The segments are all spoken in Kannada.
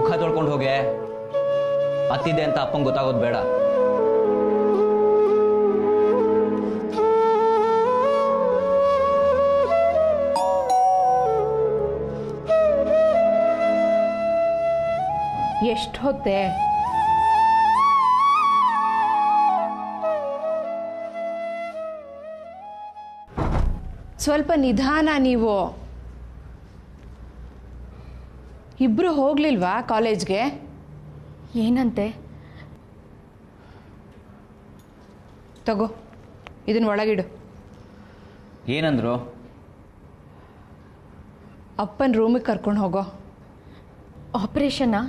ಮುಖ ತೊಳ್ಕೊಂಡು ಹೋಗೆ. ಅತ್ತಿದೆ ಅಂತ ಅಪ್ಪಂಗೆ ಗೊತ್ತಾಗೋದು ಬೇಡ. ಎಷ್ಟು ಹೊತ್ತೆ? ಸ್ವಲ್ಪ ನಿಧಾನ. ನೀವು ಇಬ್ರು ಹೋಗ್ಲಿಲ್ವಾ ಕಾಲೇಜ್ಗೆ? ಏನಂತೆ? ತಗೋ, ಇದನ್ನ ಒಳಗಿಡು. ಏನಂದ್ರು? ಅಪ್ಪನ ರೂಮಿಗೆ ಕರ್ಕೊಂಡು ಹೋಗೋ. ಆಪರೇಷನಾ?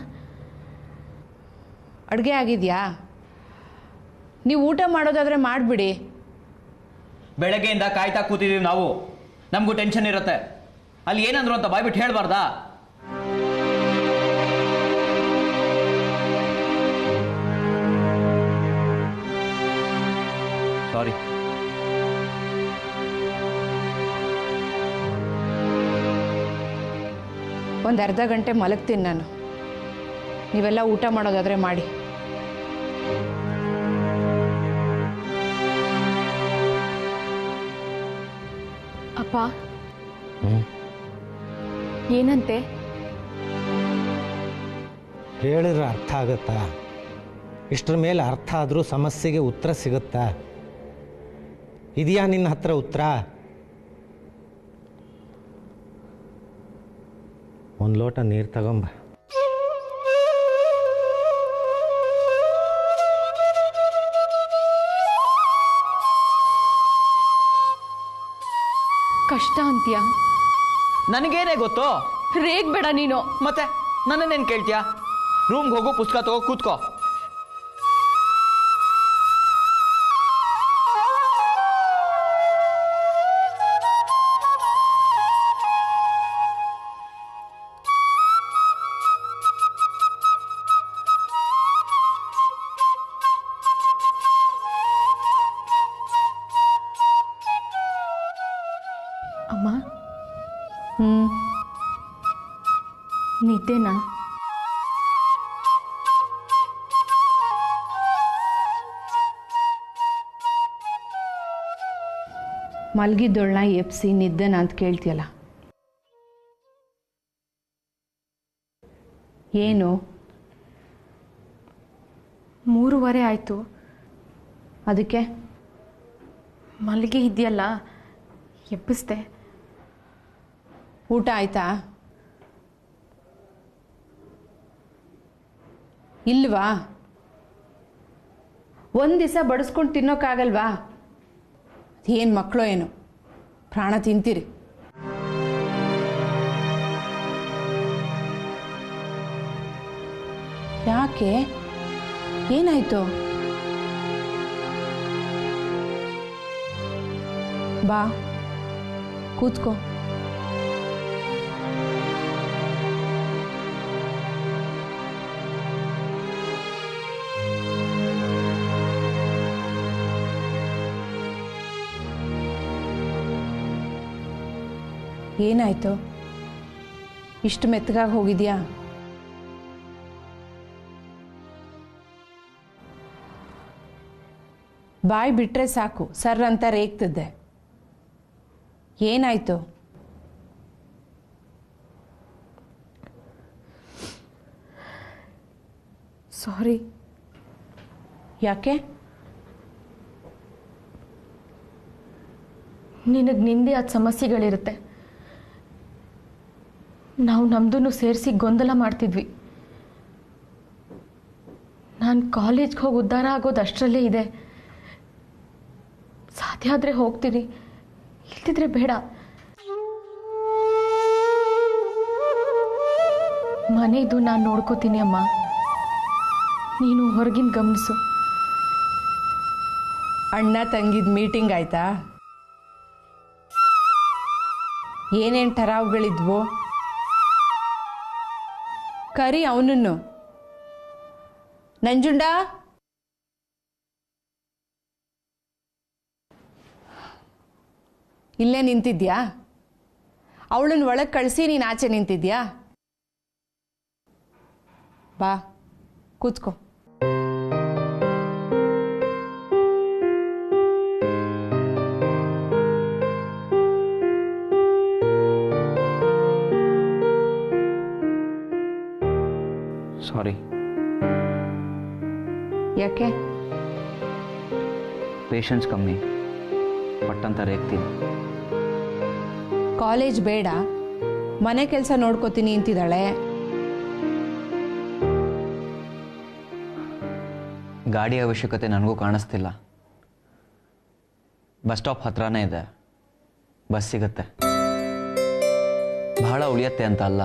ಅಡುಗೆ ಆಗಿದೆಯಾ? ನೀವು ಊಟ ಮಾಡೋದಾದರೆ ಮಾಡಿಬಿಡಿ. ಬೆಳಗ್ಗೆಯಿಂದ ಕಾಯ್ತಾ ಕೂತಿದ್ದೀವಿ ನಾವು. ನಮಗೂ ಟೆನ್ಷನ್ ಇರುತ್ತೆ. ಅಲ್ಲಿ ಏನಂದ್ರು ಅಂತ ಬಾಯ್ಬಿಟ್ಟು ಹೇಳ್ಬಾರ್ದಾ? ಸಾರಿ. ಒಂದು ಅರ್ಧ ಗಂಟೆ ಮಲಗ್ತೀನಿ ನಾನು. ನೀವೆಲ್ಲ ಊಟ ಮಾಡೋದಾದರೆ ಮಾಡಿ. ಅಪ್ಪ ಏನಂತೆ? ಹೇಳಿದ್ರೆ ಅರ್ಥ ಆಗುತ್ತಾ? ಇಷ್ಟರ ಮೇಲೆ ಅರ್ಥ ಆದರೂ ಸಮಸ್ಯೆಗೆ ಉತ್ತರ ಸಿಗುತ್ತಾ? ಇದೆಯಾ ನಿನ್ನ ಹತ್ರ ಉತ್ತರ? ಒಂದು ಲೋಟ ನೀರು ತಗೊಂಬ. ಕಷ್ಟ ಅಂತೀಯ? ನನಗೇನೇ ಗೊತ್ತು? ರೇಗ್ ಬೇಡ ನೀನು. ಮತ್ತೆ ನನ್ನನ್ನೇನು ಕೇಳ್ತೀಯಾ? ರೂಮ್ಗೆ ಹೋಗು, ಪುಸ್ತಕ ತಗೋ, ಕೂತ್ಕೋ. ಅಮ್ಮ, ನಿದ್ದೆನಾ? ಮಲಗಿದ್ದೊಳನ್ನ ಎಪ್ಸಿ ನಿದ್ದೆನ ಅಂತ ಕೇಳ್ತೀಯಲ್ಲ, ಏನು? 3:15 ಆಯಿತು. ಅದಕ್ಕೆ ಮಲಗಿ ಇದೆಯಲ್ಲ, ಎಬ್ಬಿಸ್ದೆ. ಊಟ ಆಯ್ತಾ? ಇಲ್ವಾ? ಒಂದು ದಿವಸ ಬಡಿಸ್ಕೊಂಡು ತಿನ್ನೋಕ್ಕಾಗಲ್ವಾ? ಏನು ಮಕ್ಕಳು ಏನು, ಪ್ರಾಣ ತಿಂತೀರಿ. ಯಾಕೆ? ಏನಾಯ್ತು? ಬಾ ಕೂತ್ಕೋ. ಏನಾಯ್ತು? ಇಷ್ಟು ಮೆತ್ತಗಾಗಿ ಹೋಗಿದ್ಯಾ? ಬಾಯಿ ಬಿಟ್ರೆ ಸಾಕು ಸರ್ ಅಂತ ರೇಗ್ತಿದ್ದೆ. ಏನಾಯ್ತು? ಸಾರಿ. ಯಾಕೆ? ನಿನಗೆ ನಿಂದೆ ಆದ ಸಮಸ್ಯೆಗಳಿರುತ್ತೆ. ನಾವು ನಮ್ದನ್ನು ಸೇರಿಸಿ ಗೊಂದಲ ಮಾಡ್ತಿದ್ವಿ. ನಾನು ಕಾಲೇಜ್ಗೆ ಹೋಗಿ ಉದ್ಧಾರ ಆಗೋದು ಅಷ್ಟರಲ್ಲೇ ಇದೆ. ಸಾಧ್ಯ ಆದರೆ ಹೋಗ್ತೀನಿ, ಇಲ್ದಿದ್ರೆ ಬೇಡ. ಮನೆದು ನಾನು ನೋಡ್ಕೋತೀನಿ ಅಮ್ಮ, ನೀನು ಹೊರಗಿನ ಗಮನಿಸು. ಅಣ್ಣ ತಂಗಿದ ಮೀಟಿಂಗ್ ಆಯ್ತಾ? ಏನೇನು ಠರಾವುಗಳಿದ್ವು? ಕರಿ ಅವನನ್ನು. ನಂಜುಂಡ, ಇಲ್ಲೇ ನಿಂತಿದ್ಯಾ? ಅವಳನ್ನ ಒಳಗೆ ಕಳಿಸಿ ನೀನು ಆಚೆ ನಿಂತಿದ್ಯಾ? ಬಾ ಕೂತ್ಕೋ. ಸಾರಿ. ಯಾಕೆ? ಪೇಷನ್ಸ್ ಕಮ್ಮಿ, ಪಟ್ಟಂತ ರೇಗ್ತೀನಿ. ಕಾಲೇಜ್ ಬೇಡ, ಮನೆ ಕೆಲಸ ನೋಡ್ಕೋತೀನಿ ಅಂತಿದ್ದಾಳೆ. ಗಾಡಿ ಅವಶ್ಯಕತೆ ನನಗೂ ಕಾಣಿಸ್ತಿಲ್ಲ. ಬಸ್ ಸ್ಟಾಪ್ ಹತ್ರನೇ ಇದೆ, ಬಸ್ ಸಿಗುತ್ತೆ. ಬಹಳ ಉಳಿಯತ್ತೆ ಅಂತ ಅಲ್ಲ,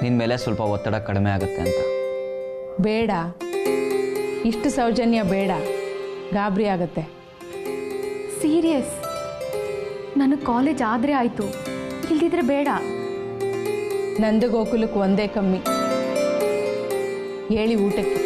ನಿನ್ನ ಮೇಲೆ ಸ್ವಲ್ಪ ಒತ್ತಡ ಕಡಿಮೆ ಆಗುತ್ತೆ ಅಂತ. ಬೇಡ, ಇಷ್ಟು ಸೌಜನ್ಯ ಬೇಡ, ಗಾಬರಿ ಆಗತ್ತೆ. ಸೀರಿಯಸ್, ನನಗೆ ಕಾಲೇಜ್ ಆದರೆ ಆಯಿತು, ಇಲ್ದಿದ್ರೆ ಬೇಡ. ನಂದು ಗೋಕುಲಕ್ಕೆ ಒಂದೇ ಕಮ್ಮಿ, ಹೇಳಿ ಊಟಕ್ಕೆ.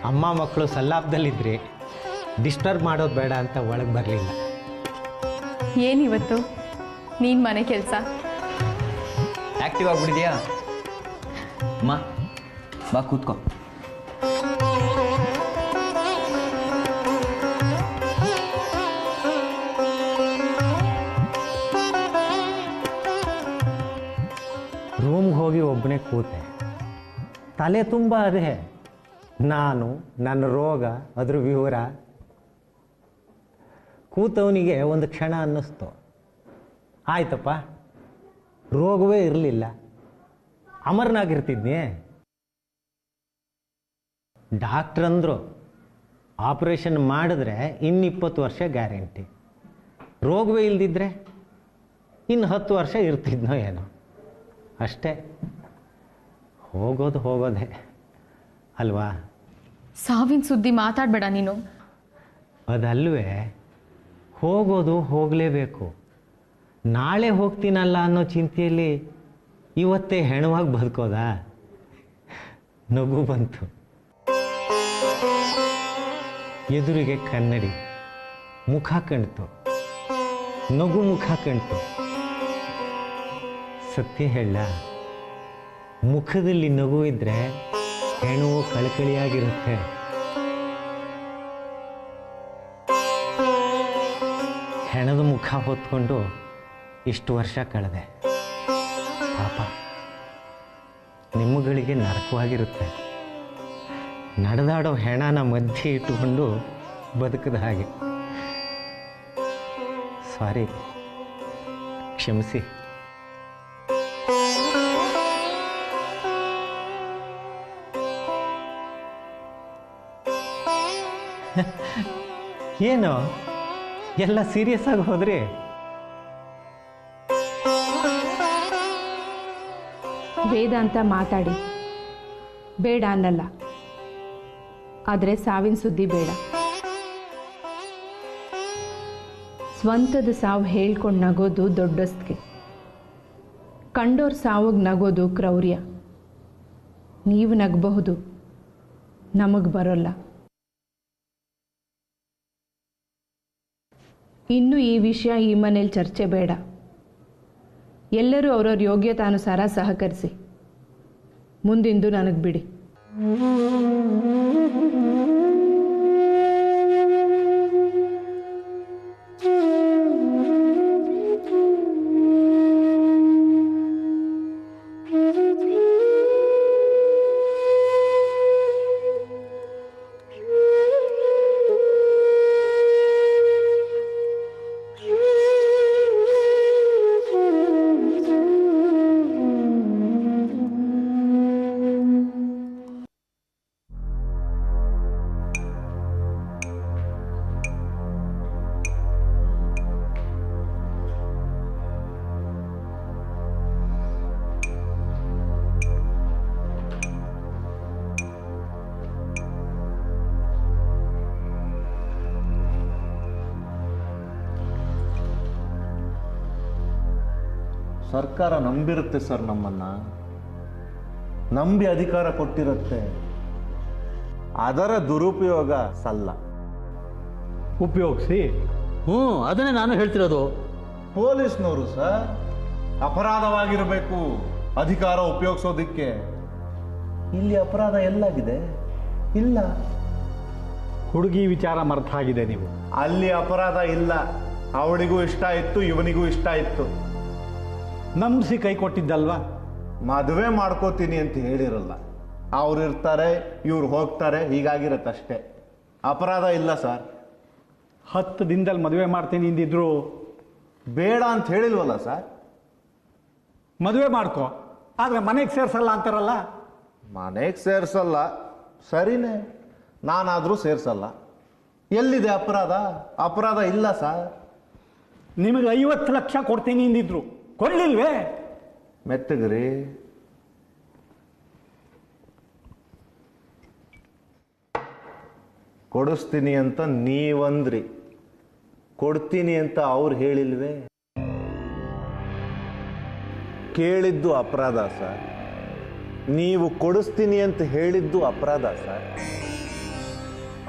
ಅಮ್ಮ ಮಕ್ಕಳು ಸಲ್ಲಾಪದಲ್ಲಿದ್ರಿ, ಡಿಸ್ಟರ್ಬ್ ಮಾಡೋದು ಬೇಡ ಅಂತ ಒಳಗೆ ಬರಲಿಲ್ಲ. ಏನಿವತ್ತು ನೀನು ಮನೆ ಕೆಲಸ? ಆ್ಯಕ್ಟಿವ್ ಆಗಿಬಿಟ್ಟಿದ್ಯಾ ಅಮ್ಮ? ಬಾ ಕೂತ್ಕೋ. ರೂಮ್ಗೆ ಹೋಗಿ ಒಬ್ಬನೇ ಕೂತೆ, ತಲೆ ತುಂಬ ಅದೇ ನಾನು, ನನ್ನ ರೋಗ, ಅದ್ರ ವಿವರ. ಕೂತವನಿಗೆ ಒಂದು ಕ್ಷಣ ಅನ್ನಿಸ್ತು, ಆಯ್ತಪ್ಪ ರೋಗವೇ ಇರಲಿಲ್ಲ, ಅಮರನಾಗಿರ್ತಿದ್ನಿ. ಡಾಕ್ಟ್ರಂದರು ಆಪ್ರೇಷನ್ ಮಾಡಿದ್ರೆ ಇನ್ನು 20 ವರ್ಷ ಗ್ಯಾರಂಟಿ, ರೋಗವೇ ಇಲ್ದಿದ್ರೆ ಇನ್ನು 10 ವರ್ಷ ಇರ್ತಿದ್ನೋ ಏನೋ. ಅಷ್ಟೇ, ಹೋಗೋದೇ ಅಲ್ವಾ? ಸಾವಿನ ಸುದ್ದಿ ಮಾತಾಡಬೇಡ ನೀನು. ಅದಲ್ವೇ, ಹೋಗೋದು ಹೋಗಲೇಬೇಕು. ನಾಳೆ ಹೋಗ್ತೀನಲ್ಲ ಅನ್ನೋ ಚಿಂತೆಯಲ್ಲಿ ಇವತ್ತೇ ಹೆಣವಾಗಿ ಬದುಕೋದಾ? ನಗು ಬಂತು. ಎದುರಿಗೆ ಕನ್ನಡಿ, ಮುಖ ಕಾಣ್ತು, ನಗು ಮುಖ ಕಾಣ್ತು. ಸತ್ಯ ಹೇಳ, ಮುಖದಲ್ಲಿ ನಗು ಇದ್ರೆ ಹೆಣು ಕಳಕಳಿಯಾಗಿರುತ್ತೆ. ಹೆಣದ ಮುಖ ಹೊತ್ಕೊಂಡು ಇಷ್ಟು ವರ್ಷ ಕಳೆದೆ. ಪಾಪ ನಿಮ್ಮಗಳಿಗೆ ನರಕವಾಗಿರುತ್ತೆ. ನಡೆದಾಡೋ ಹೆಣನ ಮಧ್ಯೆ ಇಟ್ಟುಕೊಂಡು ಬದುಕದ ಹಾಗೆ. ಸಾರಿ, ಕ್ಷಮಿಸಿ. ಏನು ಎಲ್ಲ ಸೀರಿಯಸ್ ಆಗಿ ಹೋದ್ರಿ? ವೇದಾಂತ ಮಾತಾಡಿ, ಬೇಡ ಅನ್ನಲ್ಲ, ಆದರೆ ಸಾವಿನ ಸುದ್ದಿ ಬೇಡ. ಸ್ವಂತದ ಸಾವು ಹೇಳ್ಕೊಂಡು ನಗೋದು ದೊಡ್ಡಸ್ತಿಗೆ, ಕಂಡೋರ್ ಸಾವಿಗೆ ನಗೋದು ಕ್ರೌರ್ಯ. ನೀವು ನಗಬಹುದು, ನಮಗೆ ಬರೋಲ್ಲ. ಇನ್ನು ಈ ವಿಷಯ ಈ ಮನೇಲಿ ಚರ್ಚೆ ಬೇಡ. ಎಲ್ಲರೂ ಅವ್ರವ್ರ ಯೋಗ್ಯತಾನುಸಾರ ಸಹಕರಿಸಿ. ಮುಂದಿಂದು ನನಗೆ ಬಿಡಿ. ಸರ್ಕಾರ ನಂಬಿರುತ್ತೆ ಸರ್, ನಮ್ಮನ್ನ ನಂಬಿ ಅಧಿಕಾರ ಕೊಟ್ಟಿರುತ್ತೆ. ಅದರ ದುರುಪಯೋಗ ಸಲ್ಲ. ಉಪಯೋಗಿಸಿ. ಅದನ್ನೇ ನಾನು ಹೇಳ್ತಿರೋದು. ಪೊಲೀಸ್ನವರು ಸರ್ ಅಪರಾಧವಾಗಿರಬೇಕು ಅಧಿಕಾರ ಉಪಯೋಗಿಸೋದಿಕ್ಕೆ. ಇಲ್ಲಿ ಅಪರಾಧ ಎಲ್ಲಾಗಿದೆ? ಇಲ್ಲ. ಹುಡುಗಿ ವಿಚಾರ ಮರ್ತಾಗಿದೆ ನೀವು. ಅಲ್ಲಿ ಅಪರಾಧ ಇಲ್ಲ. ಅವಳಿಗೂ ಇಷ್ಟ ಇತ್ತು, ಇವನಿಗೂ ಇಷ್ಟ ಇತ್ತು. ನಂಬಿಸಿ ಕೈ ಕೊಟ್ಟಿದ್ದಲ್ವಾ? ಮದುವೆ ಮಾಡ್ಕೋತೀನಿ ಅಂತ ಹೇಳಿರಲ್ಲ. ಅವ್ರು ಇರ್ತಾರೆ, ಇವ್ರು ಹೋಗ್ತಾರೆ, ಹೀಗಾಗಿರತ್ತಷ್ಟೇ. ಅಪರಾಧ ಇಲ್ಲ ಸರ್. 10 ದಿನದಲ್ಲಿ ಮದುವೆ ಮಾಡ್ತೀನಿ ಇಂದಿದ್ರು ಬೇಡ ಅಂತ ಹೇಳಿಲ್ವಲ್ಲ ಸರ್. ಮದುವೆ ಮಾಡ್ಕೊ, ಆದರೆ ಮನೆಗೆ ಸೇರ್ಸಲ್ಲ ಅಂತಾರಲ್ಲ. ಮನೆಗೆ ಸೇರ್ಸಲ್ಲ ಸರಿನೇ, ನಾನಾದರೂ ಸೇರ್ಸಲ್ಲ. ಎಲ್ಲಿದೆ ಅಪರಾಧ? ಅಪರಾಧ ಇಲ್ಲ ಸರ್. ನಿಮಗೆ 50 ಲಕ್ಷ ಕೊಡ್ತೀನಿ ಇಂದಿದ್ರು ಕೊಡ್ಲಿಲ್ವೇ? ಮೆತ್ತಗ್ರಿ. ಕೊಡಿಸ್ತೀನಿ ಅಂತ ನೀವಂದ್ರಿ, ಕೊಡ್ತೀನಿ ಅಂತ ಅವ್ರು ಹೇಳಿಲ್ವೇ? ಕೇಳಿದ್ದು ಅಪರಾಧ ಸರ್. ನೀವು ಕೊಡಿಸ್ತೀನಿ ಅಂತ ಹೇಳಿದ್ದು ಅಪರಾಧ ಸರ್.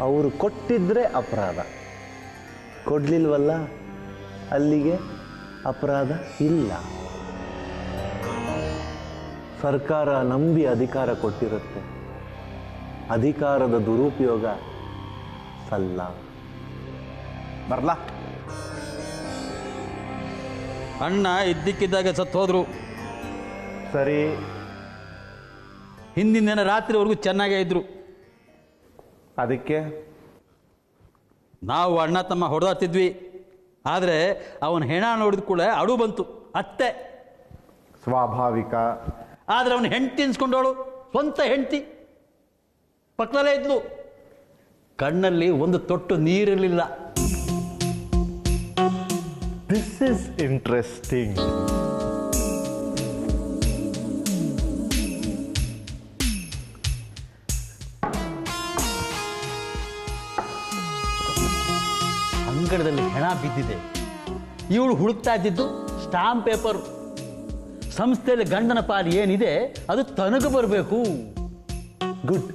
ಅವರು ಕೊಟ್ಟಿದ್ರೆ ಅಪರಾಧ. ಕೊಡ್ಲಿಲ್ವಲ್ಲ, ಅಲ್ಲಿಗೆ ಅಪರಾಧ ಇಲ್ಲ. ಸರ್ಕಾರ ನಂಬಿ ಅಧಿಕಾರ ಕೊಟ್ಟಿರುತ್ತೆ. ಅಧಿಕಾರದ ದುರುಪಯೋಗ ಸಲ್ಲ. ಬರ್ಲಾ? ಅಣ್ಣ ಇದ್ದಕ್ಕಿದ್ದಾಗ ಸತ್ತು ಹೋದ್ರು. ಸರಿ. ಹಿಂದಿನ ದಿನ ರಾತ್ರಿವರೆಗೂ ಚೆನ್ನಾಗೇ ಇದ್ರು. ಅದಕ್ಕೆ ನಾವು ಅಣ್ಣ ತಮ್ಮ ಹೊಡೆದಾಡ್ತಿದ್ವಿ. ಆದರೆ ಅವನ ಹೆಣ ನೋಡಿದ ಕೂಡ ಅಡು ಬಂತು ಅತ್ತೆ. ಸ್ವಾಭಾವಿಕ. ಆದರೆ ಅವನು ಹೆಂಡತಿ ಅನ್ಸ್ಕೊಂಡವಳು, ಸ್ವಂತ ಹೆಂಡತಿ ಪಕ್ಕದಲ್ಲೇ ಇದ್ಲು. ಕಣ್ಣಲ್ಲಿ ಒಂದು ತೊಟ್ಟು ನೀರಿರಲಿಲ್ಲ. This is interesting. ಅಂಗಡದಲ್ಲಿ ಹೆಣ ಬಿದ್ದಿದೆ. ಇವಳು ಹುಡುಕ್ತಾ ಇದ್ದಿದ್ದು ಸ್ಟಾಂಪ್ ಪೇಪರ್. ಸಂಸ್ಥೆಯಲ್ಲಿ ಗಂಡನ ಪಾಲು ಏನಿದೆ ಅದು ತನಗೆ ಬರಬೇಕು. ಗುಡ್.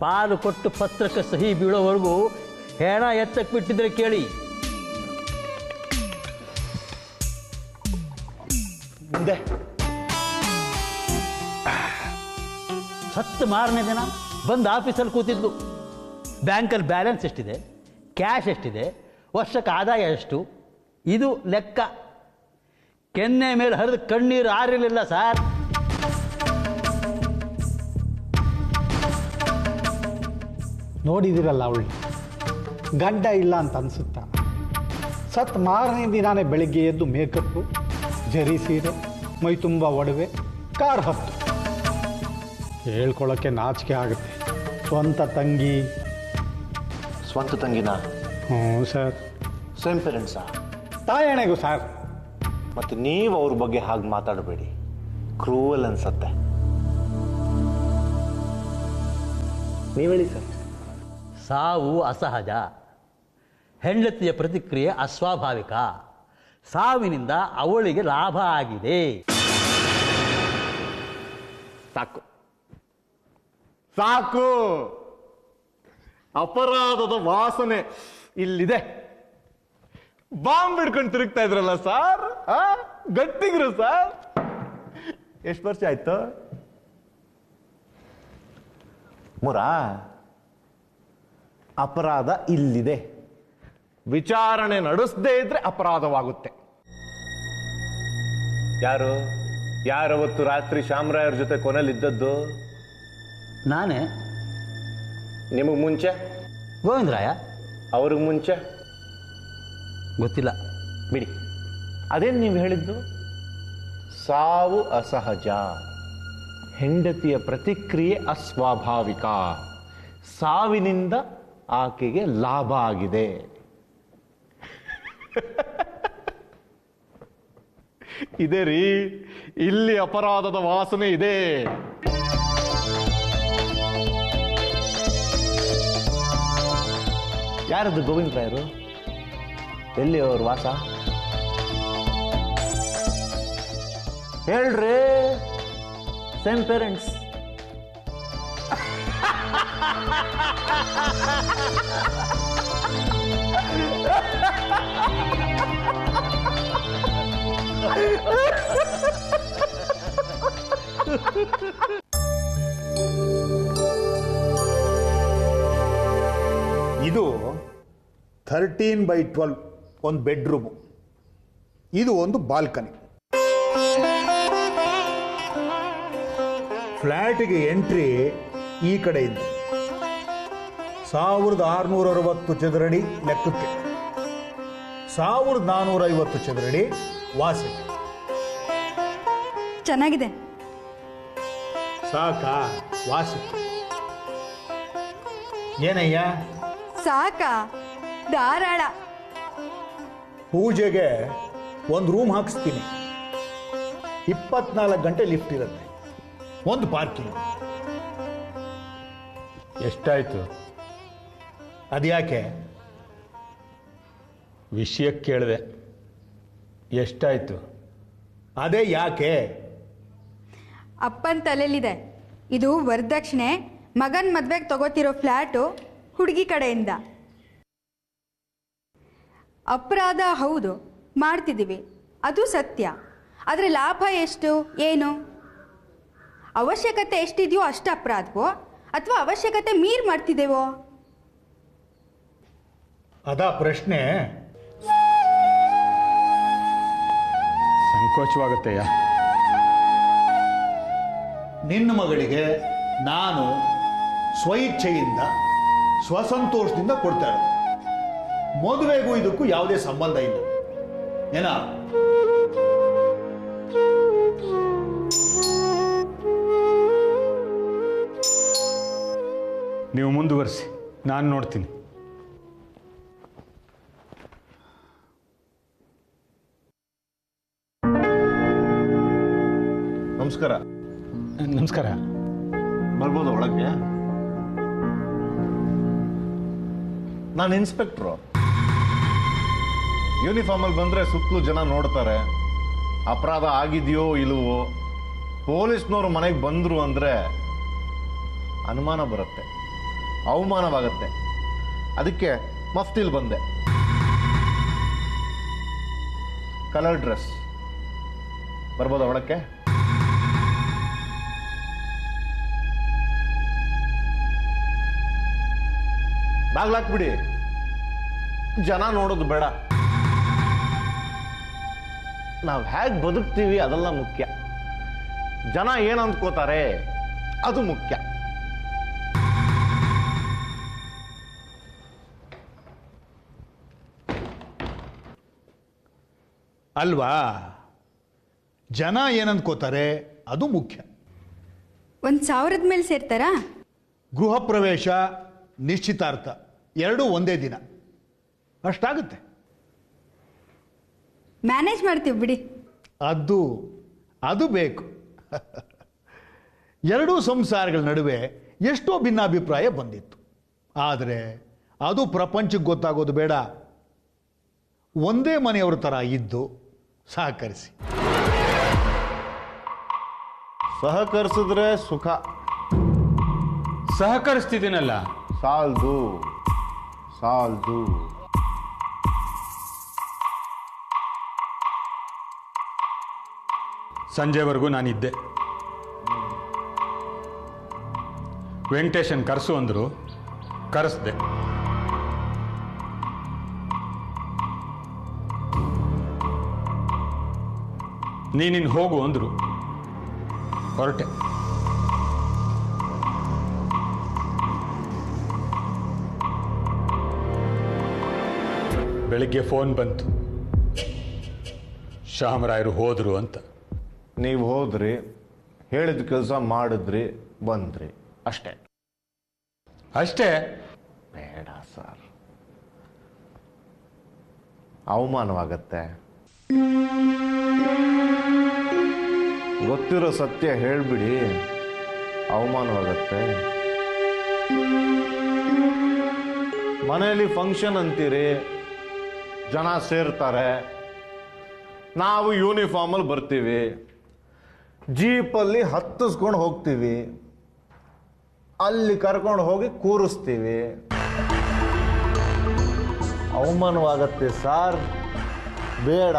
ಪಾಲು ಕೊಟ್ಟು ಪತ್ರಕ್ಕೆ ಸಹಿ ಬೀಳೋವರೆಗೂ ಹೆಣ ಎತ್ತಕ್ಕೆ ಬಿಟ್ಟಿದ್ರೆ ಕೇಳಿ. ಮುಂದೆ ಸತ್ತು ಮಾರನೇ ದಿನ ಬಂದು ಆಫೀಸಲ್ಲಿ ಕೂತಿದ್ಲು. ಬ್ಯಾಂಕಲ್ಲಿ ಬ್ಯಾಲೆನ್ಸ್ ಎಷ್ಟಿದೆ, ಕ್ಯಾಶ್ ಎಷ್ಟಿದೆ, ವರ್ಷಕ್ಕೆ ಆದಾಯ ಎಷ್ಟು, ಇದು ಲೆಕ್ಕ. ಕೆನ್ನೆ ಮೇಲೆ ಹರಿದು ಕಣ್ಣೀರು ಆರಿರಲಿಲ್ಲ ಸರ್. ನೋಡಿದಿರಲ್ಲ ಅವಳು ಗಡ್ಡ ಇಲ್ಲ ಅಂತ ಅನಿಸುತ್ತಾ? ಸತ್ ಮಾರನೇ ದಿನಾನೇ ಬೆಳಿಗ್ಗೆ ಎದ್ದು ಮೇಕಪ್ಪು, ಜರಿ ಸೀರೆ, ಮೈ ತುಂಬ ಒಡವೆ, ಕಾರ್ ಹತ್ತು. ಹೇಳ್ಕೊಳ್ಳೋಕ್ಕೆ ನಾಚಿಕೆ ಆಗುತ್ತೆ. ಸ್ವಂತ ತಂಗಿ. ಸ್ವಂತ ತಂಗಿನ? ಹ್ಞೂ ಸರ್. ಸೇಮ್ ಪೇರೆಂಟ್ಸಾ? ತಾಯಣೆಗೂ ಸರ್. ಮತ್ತು ನೀವು ಅವ್ರ ಬಗ್ಗೆ ಹಾಗೆ ಮಾತಾಡಬೇಡಿ, ಕ್ರೂವಲ್ ಅನ್ಸತ್ತೆ. ನೀವು ಹೇಳಿ ಸರ್. ಸಾವು ಅಸಹಜ, ಹೆಂಡತಿಯ ಪ್ರತಿಕ್ರಿಯೆ ಅಸ್ವಾಭಾವಿಕ. ಸಾವಿನಿಂದ ಅವಳಿಗೆ ಲಾಭ ಆಗಿದೆ. ಸಾಕು ಸಾಕು. ಅಪರಾಧದ ವಾಸನೆ ಇಲ್ಲಿದೆ. ಬಾಂಬ್ ಹಿಡ್ಕೊಂಡು ತಿರುಗ್ತಾ ಇದ್ರಲ್ಲ ಸರ್, ಗಟ್ಟಿಗ್ರು ಸರ್. ಎಷ್ಟು ವರ್ಷ ಆಯ್ತು? 3. ಅಪರಾಧ ಇಲ್ಲಿದೆ. ವಿಚಾರಣೆ ನಡೆಸದೇ ಇದ್ರೆ ಅಪರಾಧವಾಗುತ್ತೆ. ಯಾರವತ್ತು ರಾತ್ರಿ ಶಾಮರಾಯರ ಜೊತೆ ಕೊನೆಯಲ್ಲಿದ್ದದ್ದು? ನಾನೇ. ನಿಮಗೆ ಮುಂಚೆ? ಗೋವಿಂದರಾಯ. ಅವ್ರಿಗೆ ಮುಂಚೆ? ಗೊತ್ತಿಲ್ಲ ಬಿಡಿ. ಅದೇನು ನೀವು ಹೇಳಿದ್ದು? ಸಾವು ಅಸಹಜ, ಹೆಂಡತಿಯ ಪ್ರತಿಕ್ರಿಯೆ ಅಸ್ವಾಭಾವಿಕ, ಸಾವಿನಿಂದ ಆಕೆಗೆ ಲಾಭ ಆಗಿದೆ. ಇದೆ ರೀ, ಇಲ್ಲಿ ಅಪರಾಧದ ವಾಸನೆ ಇದೆ. ಯಾರದು ಗೋವಿಂದರಾಯರು? ಎಲ್ಲಿ ಅವ್ರ ವಾಸ? ಹೇಳ್ರಿ, ಸೇಮ್ ಪೇರೆಂಟ್ಸ್. ಇದು 13/12 ಒಂದು ಬೆಡ್ರೂಮು, ಇದು ಒಂದು ಬಾಲ್ಕನಿ. ಫ್ಲ್ಯಾಟಿಗೆ ಎಂಟ್ರಿ ಈ ಕಡೆಯಿಂದ 1660 ಚದರಡಿ ಲೆಕ್ಕಕ್ಕೆ, 1450 ಚದರಡಿ ವಾಸಕ್ಕೆ. ಚೆನ್ನಾಗಿದೆ. ಸಾಕಾ ವಾಸಕ್ಕೆ? ಏನಯ್ಯ? ಸಾಕಾ? ಧಾರಾಳ. ಪೂಜೆಗೆ ಒಂದು ರೂಮ್ ಹಾಕಿಸ್ತೀನಿ, 24 ಗಂಟೆ ಲಿಫ್ಟ್ ಇರುತ್ತೆ, ಒಂದು ಪಾರ್ಕಿಂಗ್. ಎಷ್ಟಾಯ್ತು? ಅದ್ಯಾಕೆ? ವಿಷಯ ಕೇಳಿದೆ, ಎಷ್ಟಾಯ್ತು? ಅದೇ ಯಾಕೆ? ಅಪ್ಪನ ತಲೆಯಲ್ಲಿದೆ. ಇದು ವರದಕ್ಷಿಣೆ, ಮಗನ ಮದ್ವೆಗೆ ತಗೋತಿರೋ ಫ್ಲ್ಯಾಟು ಹುಡುಗಿ ಕಡೆಯಿಂದ. ಅಪರಾಧ ಹೌದು, ಮಾಡ್ತಿದ್ದೀವಿ, ಅದು ಸತ್ಯ. ಆದರೆ ಲಾಭ ಎಷ್ಟು, ಏನು? ಅವಶ್ಯಕತೆ ಎಷ್ಟಿದೆಯೋ ಅಷ್ಟು ಅಪರಾಧವೋ ಅಥವಾ ಅವಶ್ಯಕತೆ ಮೀರಿ ಮಾಡ್ತಿದ್ದೇವೋ? ಅದಾ ಪ್ರಶ್ನೆ. ಸಂಕೋಚವಾಗುತ್ತೆಯಾ? ನಿನ್ನ ಮಗಳಿಗೆ ನಾನು ಸ್ವಇಚ್ಛೆಯಿಂದ ಸ್ವಸಂತೋಷದಿಂದ ಕೊಡ್ತಾ ಇರೋದು. ಮದುವೆಗೂ ಇದಕ್ಕೂ ಯಾವುದೇ ಸಂಬಂಧ ಇಲ್ಲ. ಏನ? ನೀವು ಮುಂದುವರಿಸಿ, ನಾನು ನೋಡ್ತೀನಿ. ನಮಸ್ಕಾರ. ನಮಸ್ಕಾರ. ಬರ್ಬೋದು ಒಳಗೆ? ನಾನು ಇನ್ಸ್ಪೆಕ್ಟ್ರು. ಯೂನಿಫಾರ್ಮಲ್ಲಿ ಬಂದರೆ ಸುತ್ತಲೂ ಜನ ನೋಡ್ತಾರೆ. ಅಪರಾಧ ಆಗಿದೆಯೋ ಇಲ್ಲವೋ, ಪೊಲೀಸ್ನವ್ರು ಮನೆಗೆ ಬಂದರು ಅಂದರೆ ಅನುಮಾನ ಬರುತ್ತೆ, ಅವಮಾನವಾಗತ್ತೆ. ಅದಕ್ಕೆ ಮಫ್ತಿಲ್ ಬಂದೆ. Colour dress. ಬರ್ಬೋದಾ ಒಳಕ್ಕೆ? ಬಾಗ್ಲಾಕ್ಬಿಡಿ, ಜನ ನೋಡೋದು ಬೇಡ. ನಾವು ಹೇಗೆ ಬದುಕ್ತೀವಿ ಅದೆಲ್ಲ ಮುಖ್ಯ. ಜನ ಏನು ಅಂದ್ಕೋತಾರೆ ಅದು ಮುಖ್ಯ. ಅಲ್ವಾ? ಜನ ಏನಂದ್ಕೋತಾರೆ ಅದು ಮುಖ್ಯ. 1,000 ಮೇಲೆ ಸೇರ್ತಾರಾ? ಗೃಹ ಪ್ರವೇಶ, ನಿಶ್ಚಿತಾರ್ಥ ಎರಡೂ ಒಂದೇ ದಿನ, ಅಷ್ಟಾಗುತ್ತೆ. ಮ್ಯಾನೇಜ್ ಮಾಡ್ತೀವಿ ಬಿಡಿ. ಅದು ಬೇಕು. ಎರಡೂ ಸಂಸಾರಗಳ ನಡುವೆ ಎಷ್ಟೋ ಭಿನ್ನಾಭಿಪ್ರಾಯ ಬಂದಿತ್ತು. ಆದರೆ ಅದು ಪ್ರಪಂಚಕ್ಕೆ ಗೊತ್ತಾಗೋದು ಬೇಡ. ಒಂದೇ ಮನೆಯವ್ರ ಥರ ಇದ್ದು ಸಹಕರಿಸಿ. ಸಹಕರಿಸಿದ್ರೆ ಸುಖ. ಸಹಕರಿಸ್ತಿದ್ದೀನಲ್ಲ. ಸಾಲ್ದು. ಸಂಜೆವರೆಗೂ ನಾನಿದ್ದೆ. ವೆಂಕಟೇಶನ್ ಕರೆಸು ಅಂದರು, ಕರೆಸ್ದೆ. ನೀನಿನ್ ಹೋಗು ಅಂದರು, ಹೊರಟೆ. ಬೆಳಿಗ್ಗೆ ಫೋನ್ ಬಂತು, ಶ್ಯಾಮರಾಯರು ಹೋದ್ರು ಅಂತ. ನೀವು ಹೋದ್ರಿ, ಹೇಳಿದ ಕೆಲಸ ಮಾಡಿದ್ರಿ, ಬಂದ್ರಿ, ಅಷ್ಟೇ. ಬೇಡ ಸರ್, ಅವಮಾನವಾಗತ್ತೆ. ಗೊತ್ತಿರೋ ಸತ್ಯ ಹೇಳ್ಬಿಡಿ, ಅವಮಾನವಾಗತ್ತೆ. ಮನೆಯಲ್ಲಿ ಫಂಕ್ಷನ್ ಅಂತೀರಿ, ಜನ ಸೇರ್ತಾರೆ, ನಾವು ಯೂನಿಫಾರ್ಮಲ್ಲಿ ಬರ್ತೀವಿ. ಜೀಪಲ್ಲಿ ಹತ್ತಿಸ್ಕೊಂಡು ಹೋಗ್ತೀವಿ, ಅಲ್ಲಿ ಕರ್ಕೊಂಡು ಹೋಗಿ ಕೂರಿಸ್ತೀವಿ. ಅವಮಾನವಾಗತ್ತೆ ಸಾರ್, ಬೇಡ.